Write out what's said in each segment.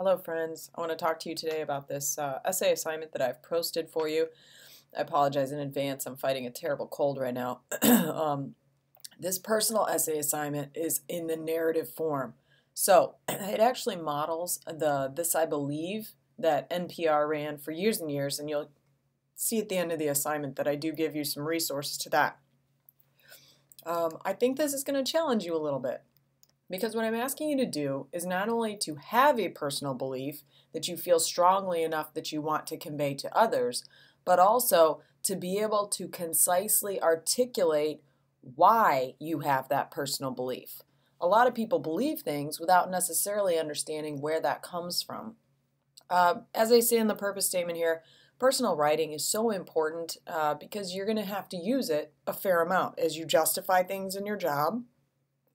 Hello friends, I want to talk to you today about this essay assignment that I've posted for you. I apologize in advance, I'm fighting a terrible cold right now. This personal essay assignment is in the narrative form. So it actually models the This I Believe that NPR ran for years and years, and you'll see at the end of the assignment that I do give you some resources to that. I think this is going to challenge you a little bit. Because what I'm asking you to do is not only to have a personal belief that you feel strongly enough that you want to convey to others, but also to be able to concisely articulate why you have that personal belief. A lot of people believe things without necessarily understanding where that comes from. As I say in the purpose statement here, personal writing is so important because you're going to have to use it a fair amount as you justify things in your job,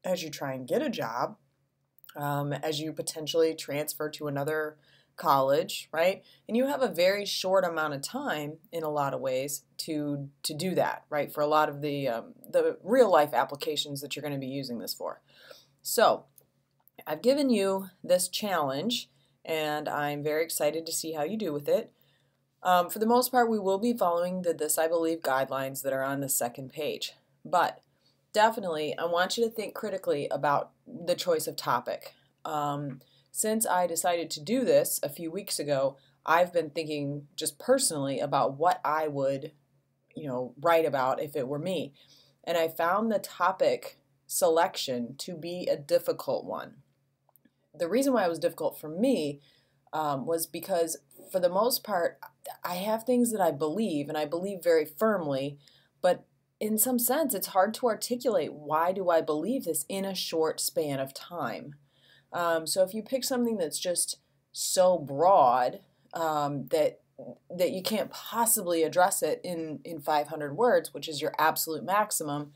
as you try and get a job, as you potentially transfer to another college, right? And you have a very short amount of time in a lot of ways to do that, right? For a lot of the real life applications that you're going to be using this for. So I've given you this challenge and I'm very excited to see how you do with it. For the most part, we will be following the This I Believe guidelines that are on the second page, but definitely, I want you to think critically about the choice of topic. Since I decided to do this a few weeks ago, I've been thinking just personally about what I would, write about if it were me. And I found the topic selection to be a difficult one. The reason why it was difficult for me was because, for the most part, I have things that I believe, and I believe very firmly, but in some sense, it's hard to articulate why do I believe this in a short span of time. So if you pick something that's just so broad that you can't possibly address it in 500 words, which is your absolute maximum,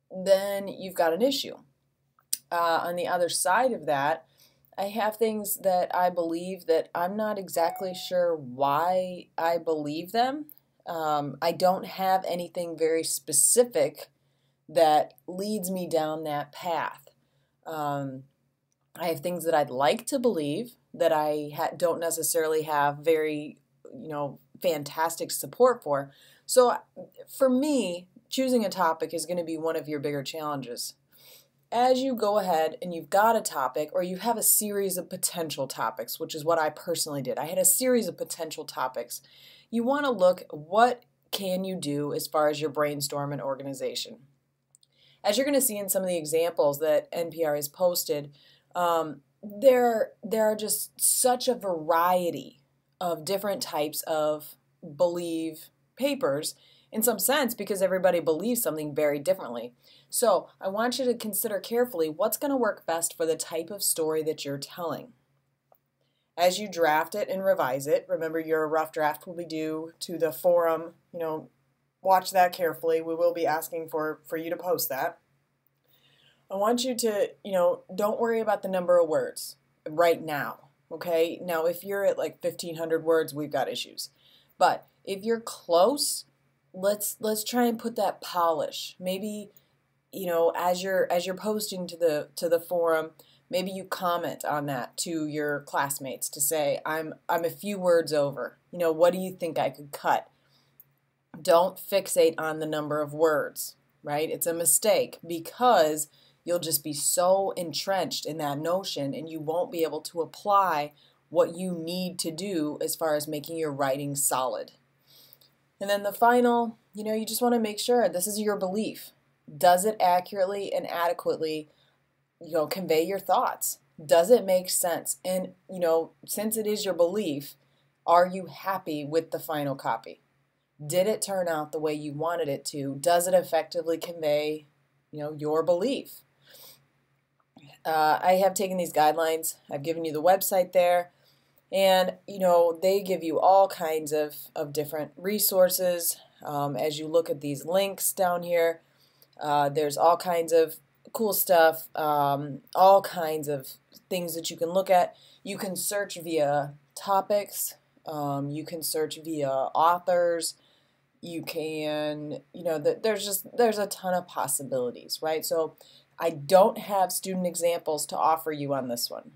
then you've got an issue. On the other side of that, I have things that I believe that I'm not exactly sure why I believe them. I don't have anything very specific that leads me down that path. I have things that I'd like to believe that I don't necessarily have very, fantastic support for. So for me, choosing a topic is going to be one of your bigger challenges. As you go ahead and you've got a topic, or you have a series of potential topics, which is what I personally did. I had a series of potential topics. You want to look what can you do as far as your brainstorm and organization. As you're going to see in some of the examples that NPR has posted, there are just such a variety of different types of believe papers, in some sense, because everybody believes something very differently. So I want you to consider carefully what's going to work best for the type of story that you're telling. As you draft it and revise it, remember your rough draft will be due to the forum. Watch that carefully. We will be asking for you to post that. I want you to, don't worry about the number of words right now, okay? Now, if you're at like 1,500 words, we've got issues. But if you're close, let's try and put that polish. Maybe, as you're posting to the forum, maybe you comment on that to your classmates to say, I'm a few words over. What do you think I could cut? Don't fixate on the number of words, right? It's a mistake because you'll just be so entrenched in that notion and you won't be able to apply what you need to do as far as making your writing solid. And then the final, you just want to make sure this is your belief. Does it accurately and adequately, convey your thoughts? Does it make sense? And, since it is your belief, are you happy with the final copy? Did it turn out the way you wanted it to? Does it effectively convey, your belief? I have taken these guidelines. I've given you the website there. And, they give you all kinds of different resources. As you look at these links down here, there's all kinds of cool stuff, all kinds of things that you can look at. You can search via topics. You can search via authors. You can, there's a ton of possibilities, right? So I don't have student examples to offer you on this one.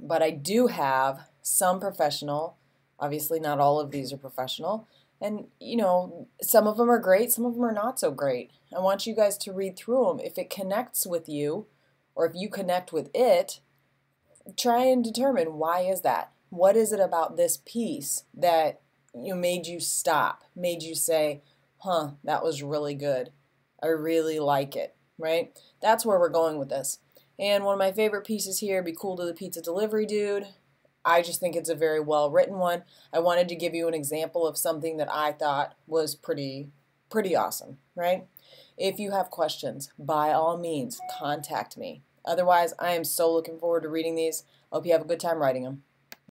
But I do have some professional, obviously not all of these are professional, and some of them are great, some of them are not so great. I want you guys to read through them. If it connects with you, or if you connect with it, try and determine, why is that? What is it about this piece that made you stop, made you say, huh, that was really good. I really like it, right? That's where we're going with this. And one of my favorite pieces here, Be Cool to the Pizza Delivery Dude. I just think it's a very well written one. I wanted to give you an example of something that I thought was pretty awesome, right? If you have questions, by all means, contact me. Otherwise, I am so looking forward to reading these. I hope you have a good time writing them.